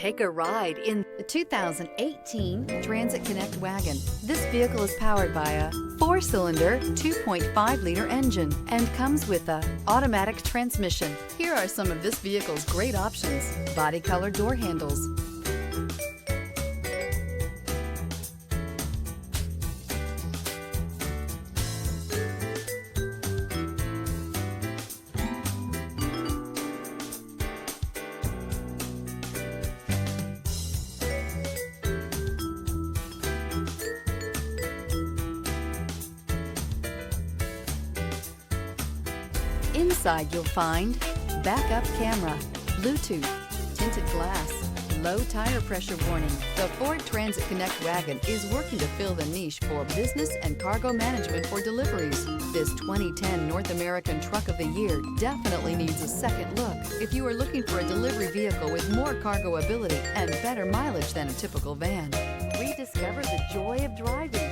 Take a ride in the 2018 Transit Connect Wagon. This vehicle is powered by a 4-cylinder, 2.5-liter engine and comes with a automatic transmission. Here are some of this vehicle's great options: body color door handles, inside you'll find backup camera, Bluetooth, tinted glass, low tire pressure warning. The Ford Transit Connect Wagon is working to fill the niche for business and cargo management for deliveries. This 2010 North American Truck of the Year definitely needs a second look. If you are looking for a delivery vehicle with more cargo ability and better mileage than a typical van, rediscover the joy of driving